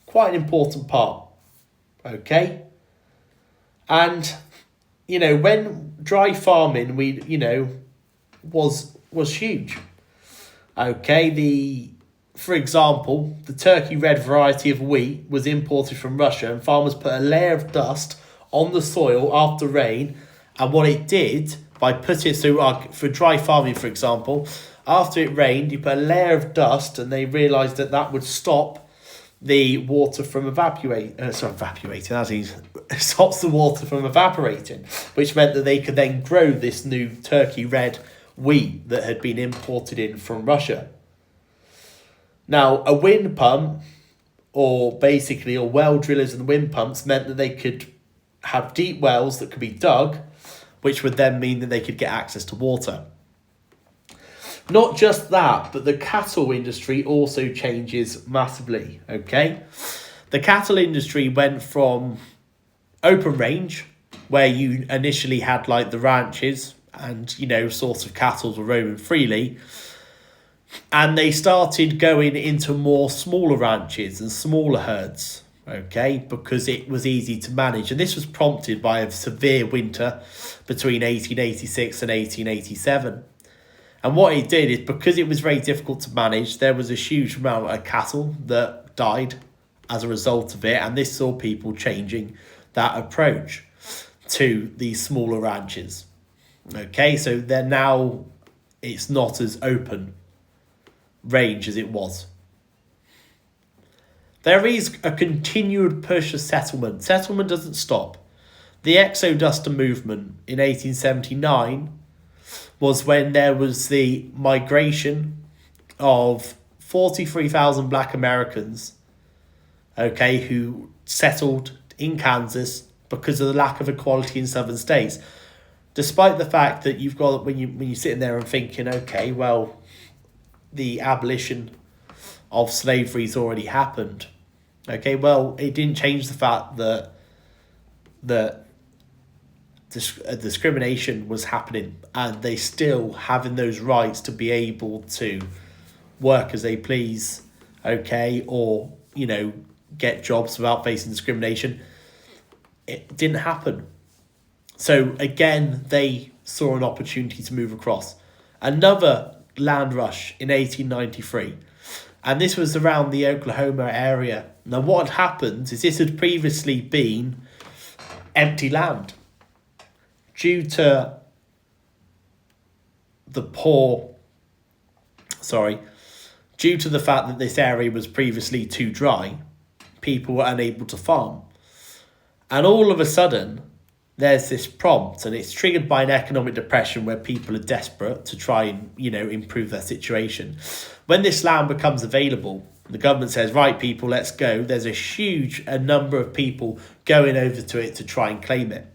quite an important part, and when dry farming was huge. For example, the Turkey red variety of wheat was imported from Russia, and farmers put a layer of dust on the soil after rain. And what it did, by putting for dry farming, for example, after it rained, you put a layer of dust, and they realised that would stop the water from evaporating. It stops the water from evaporating, which meant that they could then grow this new Turkey red wheat that had been imported in from Russia. Now, a wind pump, or well drillers and wind pumps, meant that they could have deep wells that could be dug, which would then mean that they could get access to water. Not just that, but the cattle industry also changes massively, The cattle industry went from open range, where you initially had like the ranches and, sorts of cattle were roaming freely. And they started going into more smaller ranches and smaller herds, because it was easy to manage. And this was prompted by a severe winter between 1886 and 1887. And what it did is, because it was very difficult to manage, there was a huge amount of cattle that died as a result of it. And this saw people changing that approach to these smaller ranches. So they're now, it's not as open range as it was. There is a continued push of settlement. Settlement doesn't stop. The Exodus movement in 1879 was when there was the migration of 43,000 black Americans, who settled in Kansas because of the lack of equality in southern states. Despite the fact that you've got, when you're sitting there and thinking, the abolition of slavery's already happened. It didn't change the fact that discrimination was happening, and they still having those rights to be able to work as they please, or get jobs without facing discrimination. It didn't happen. So again, they saw an opportunity to move across. Another land rush in 1893, and this was around the Oklahoma area. Now, what had happened is this had previously been empty land due to the fact that this area was previously too dry. People were unable to farm, and all of a sudden there's this prompt, and it's triggered by an economic depression where people are desperate to try and, improve their situation. When this land becomes available, the government says, right, people, let's go. There's a number of people going over to it to try and claim it.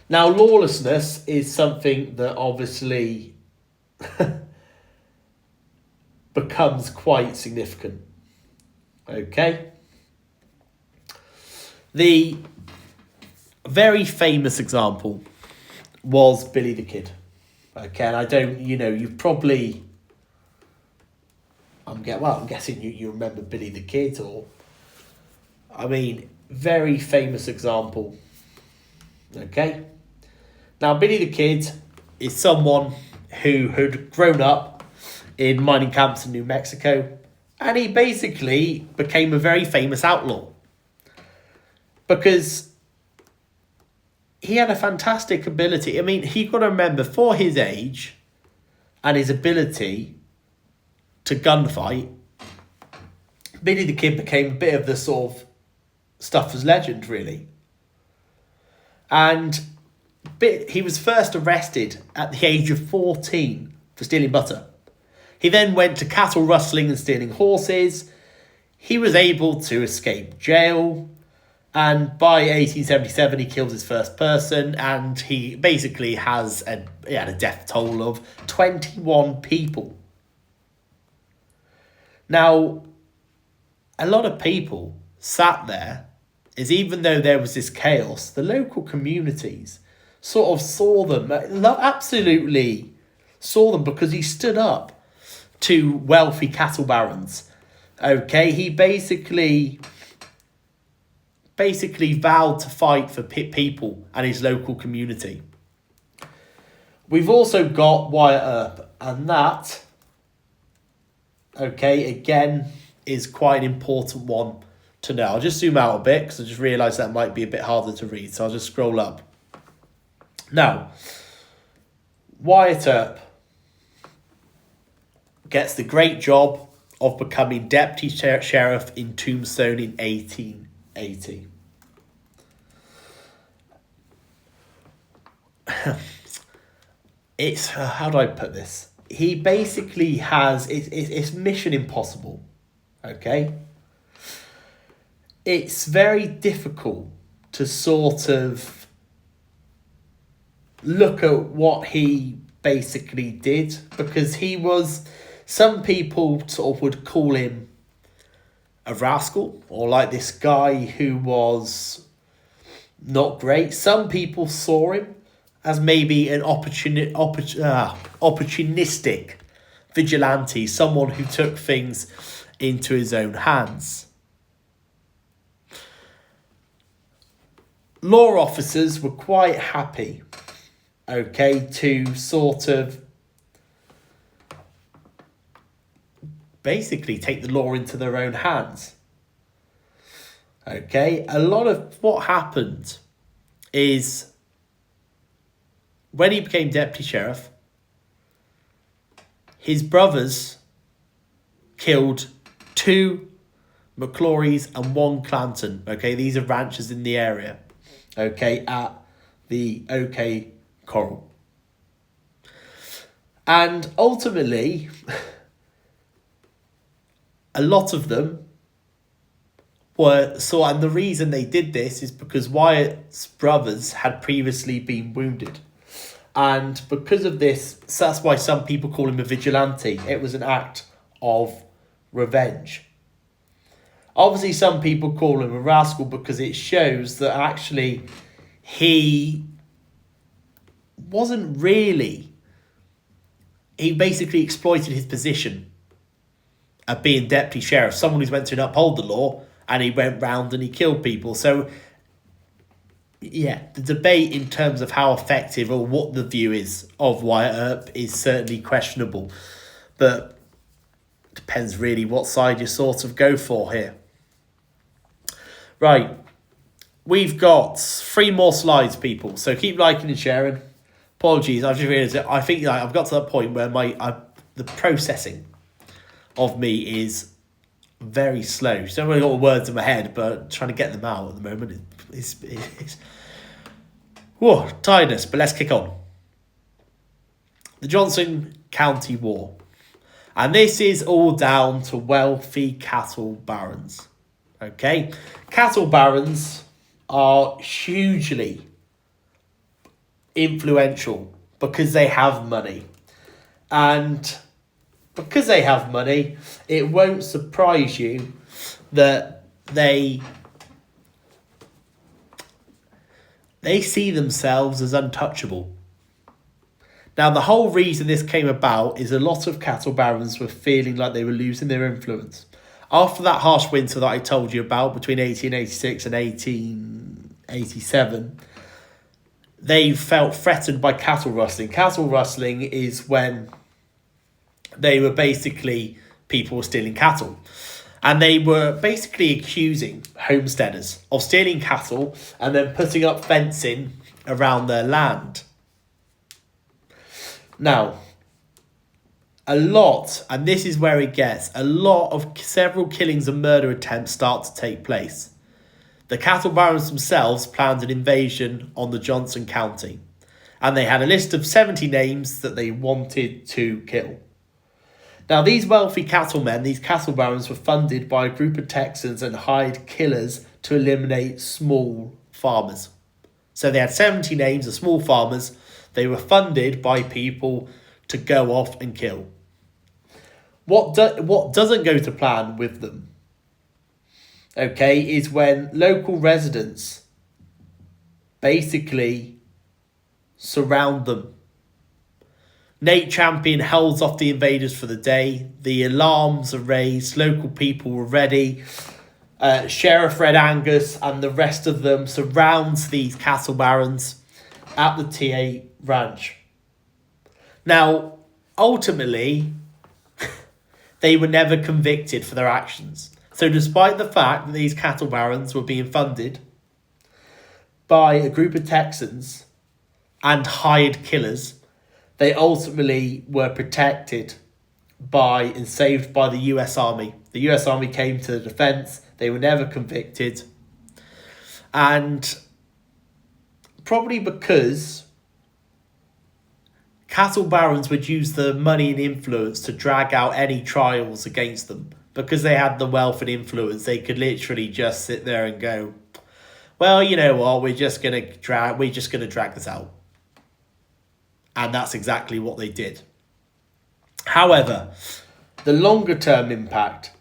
Now, lawlessness is something that obviously becomes quite significant. The very famous example was Billy the Kid. And I don't, you've probably, I'm guessing you remember Billy the Kid, very famous example. Now, Billy the Kid is someone who had grown up in mining camps in New Mexico, and he basically became a very famous outlaw because he had a fantastic ability. He got to remember, for his age and his ability to gunfight, Billy the Kid became a bit of the sort of Stuffers legend, really. And he was first arrested at the age of 14 for stealing butter. He then went to cattle rustling and stealing horses. He was able to escape jail. And by 1877, he kills his first person. And he basically had a death toll of 21 people. Now, a lot of people sat there, is even though there was this chaos, the local communities sort of saw them, absolutely saw them, because he stood up to wealthy cattle barons. Okay, he basically vowed to fight for people and his local community. We've also got Wyatt Earp, and that, okay, again, is quite an important one to know. I'll just zoom out a bit because I just realised that might be a bit harder to read, so I'll just scroll up. Now, Wyatt Earp gets the great job of becoming deputy sheriff in Tombstone in 1880. It's, how do I put this? He basically has, it's mission impossible, okay? It's very difficult to sort of look at what he basically did, because he was, some people sort of would call him a rascal, or like this guy who was not great. Some people saw him as maybe an opportunistic vigilante, someone who took things into his own hands. Law officers were quite happy, okay, to sort of basically take the law into their own hands. Okay, a lot of what happened is when he became deputy sheriff, his brothers killed 2 McClorys and 1 Clanton. Okay, these are ranchers in the area. Okay, at the OK Corral. And ultimately, a lot of them were and the reason they did this is because Wyatt's brothers had previously been wounded. And because of this, so that's why some people call him a vigilante. It was an act of revenge. Obviously, some people call him a rascal because it shows that actually he wasn't really... He basically exploited his position of being deputy sheriff, someone who's meant to uphold the law, and he went round and he killed people. So, yeah, the debate in terms of how effective or what the view is of Wyatt Earp is certainly questionable. But it depends really what side you sort of go for here. Right, we've got 3 more slides, people. So keep liking and sharing. Apologies, I've just realised that I think I've got to that point where the processing of me is very slow. So I've only got words in my head, but trying to get them out at the moment is whoa, tiredness. But let's kick on. The Johnson County War. And this is all down to wealthy cattle barons. Okay? Cattle barons are hugely influential because they have money. And because they have money, it won't surprise you that they see themselves as untouchable. Now, the whole reason this came about is a lot of cattle barons were feeling like they were losing their influence. After that harsh winter that I told you about between 1886 and 1887, they felt threatened by cattle rustling. Cattle rustling is when they were basically, people were stealing cattle. And they were basically accusing homesteaders of stealing cattle and then putting up fencing around their land. Now, and this is where it gets, several killings and murder attempts start to take place. The cattle barons themselves planned an invasion on the Johnson County, and they had a list of 70 names that they wanted to kill. Now, these wealthy cattlemen, these cattle barons, were funded by a group of Texans and hired killers to eliminate small farmers. So they had 70 names of small farmers. They were funded by people to go off and kill. What doesn't go to plan with them, okay, is when local residents basically surround them. Nate Champion holds off the invaders for the day. The alarms are raised. Local people were ready. Sheriff Red Angus and the rest of them surrounds these cattle barons at the TA ranch. Now, ultimately, they were never convicted for their actions. So despite the fact that these cattle barons were being funded by a group of Texans and hired killers, they ultimately were protected by and saved by the US Army. The US Army came to the defense. They were never convicted. And probably because cattle barons would use the money and influence to drag out any trials against them. Because they had the wealth and influence, they could literally just sit there and go, well, you know what, we're just gonna drag this out. And that's exactly what they did. However, the longer term impact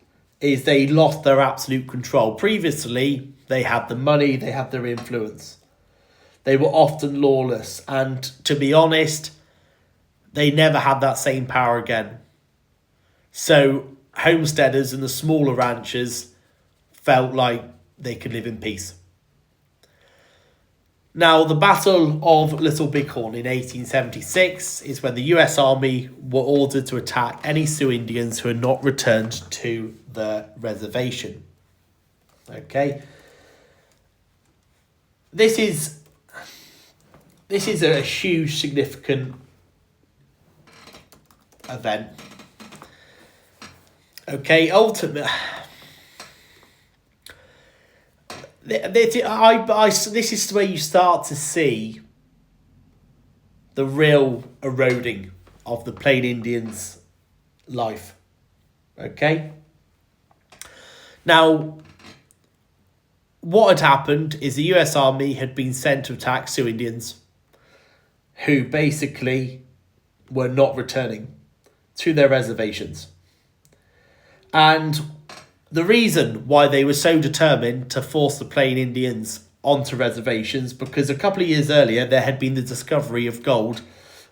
is they lost their absolute control. Previously, they had the money, they had their influence. They were often lawless, and to be honest, they never had that same power again. So homesteaders and the smaller ranchers felt like they could live in peace. Now, the Battle of Little Bighorn in 1876 is when the US Army were ordered to attack any Sioux Indians who had not returned to the reservation. Okay. This is a huge, significant event. Okay, ultimately, this is where you start to see the real eroding of the Plain Indians' life. Okay? Now, what had happened is the US Army had been sent to attack Sioux Indians who basically were not returning to their reservations. And the reason why they were so determined to force the Plain Indians onto reservations, because a couple of years earlier there had been the discovery of gold,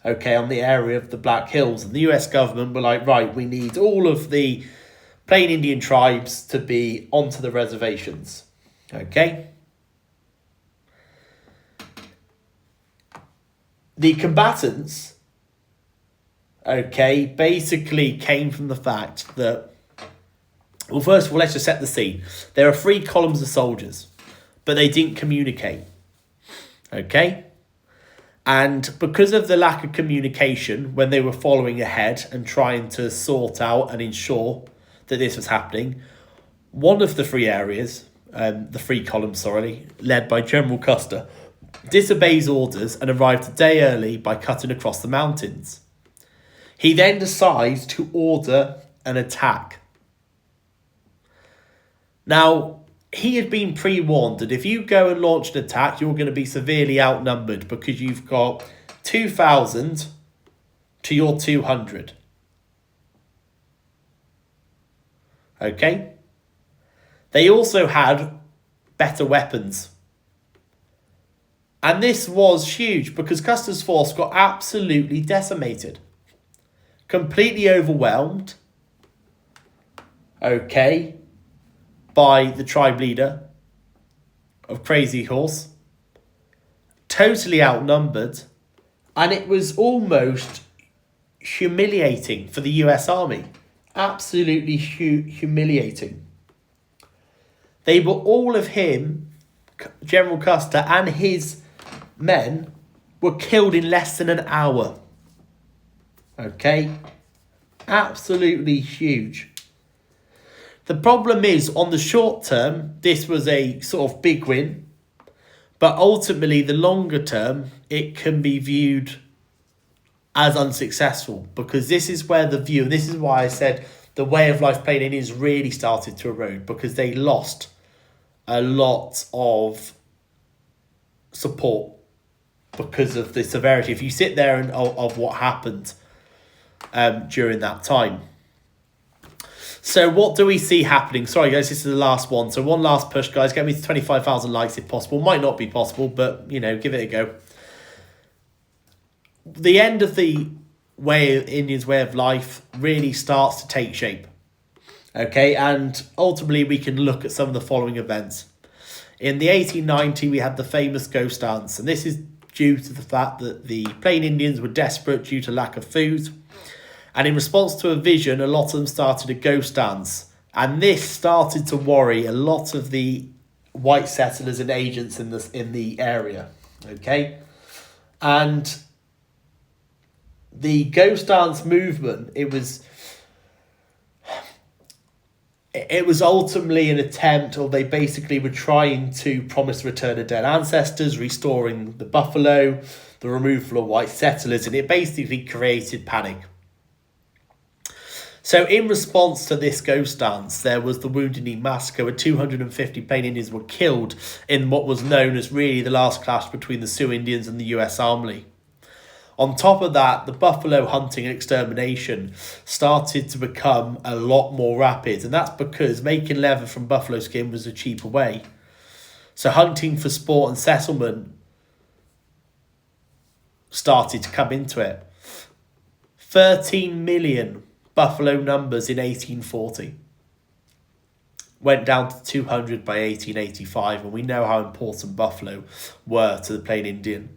okay, on the area of the Black Hills, and the US government were like, right, we need all of the Plain Indian tribes to be onto the reservations, okay? The combatants, okay, basically came from the fact that, well, first of all, let's just set the scene. There are 3 columns of soldiers, but they didn't communicate. Okay? And because of the lack of communication when they were following ahead and trying to sort out and ensure that this was happening, one of the 3 areas, the 3 columns, led by General Custer, disobeys orders and arrived a day early by cutting across the mountains. He then decides to order an attack. Now, he had been pre-warned that if you go and launch an attack, you're going to be severely outnumbered because you've got 2,000 to your 200. Okay? They also had better weapons. And this was huge because Custer's force got absolutely decimated. Completely overwhelmed. Okay? By the tribe leader of Crazy Horse, totally outnumbered, and it was almost humiliating for the US Army. Absolutely humiliating. They were all of him, General Custer, and his men were killed in less than an hour. Okay? Absolutely huge. The problem is, on the short term, this was a sort of big win. But ultimately, the longer term, it can be viewed as unsuccessful, because this is where the view, and this is why I said the way of life playing Indians really started to erode, because they lost a lot of support because of the severity. If you sit there and of what happened during that time. So what do we see happening? Sorry guys, this is the last one. So one last push, guys. Get me to 25,000 likes if possible. Might not be possible, but you know, give it a go. The end of the Indians' way of life really starts to take shape. Okay, and ultimately we can look at some of the following events. In the 1890, we had the famous ghost dance, and this is due to the fact that the plain Indians were desperate due to lack of food. And in response to a vision, a lot of them started a ghost dance. And this started to worry a lot of the white settlers and agents in the area. Okay? And the ghost dance movement, it was ultimately an attempt, or they basically were trying to promise the return of dead ancestors, restoring the buffalo, the removal of white settlers, and it basically created panic. So in response to this ghost dance, there was the Wounded Knee Massacre, where 250 plain Indians were killed in what was known as really the last clash between the Sioux Indians and the US Army. On top of that, the buffalo hunting and extermination started to become a lot more rapid, and that's because making leather from buffalo skin was a cheaper way. So hunting for sport and settlement started to come into it. 13 million buffalo numbers in 1840 went down to 200 by 1885, and we know how important buffalo were to the plain Indian.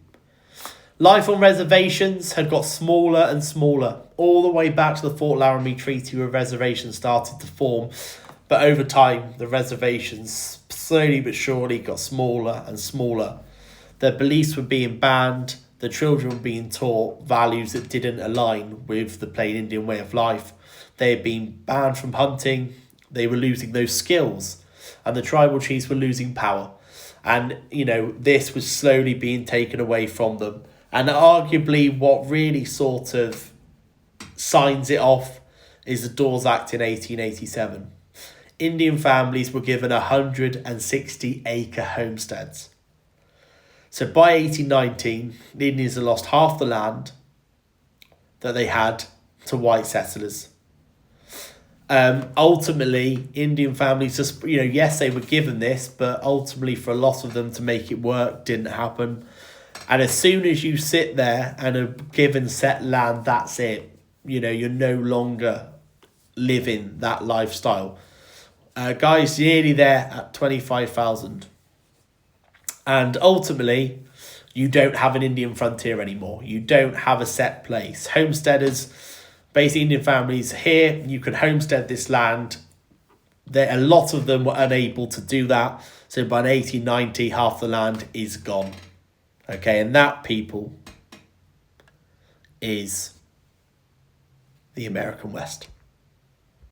Life on reservations had got smaller and smaller, all the way back to the Fort Laramie Treaty, where reservations started to form. But over time, the reservations slowly but surely got smaller and smaller. The beliefs were being banned, the children were being taught values that didn't align with the plain Indian way of life. They had been banned from hunting, they were losing those skills, and the tribal chiefs were losing power. And, you know, this was slowly being taken away from them. And arguably what really sort of signs it off is the Dawes Act in 1887. Indian families were given 160-acre homesteads. So by 1819, the Indians had lost half the land that they had to white settlers. Ultimately, Indian families just, you know, yes, they were given this, but ultimately for a lot of them to make it work didn't happen. And as soon as you sit there and are given set land, that's it. You know, you're no longer living that lifestyle. Guys, nearly there at 25,000. And ultimately, you don't have an Indian frontier anymore. You don't have a set place. Homesteaders, basically Indian families here, you can homestead this land. A lot of them were unable to do that. So by 1890, half the land is gone. Okay, and that, people, is the American West.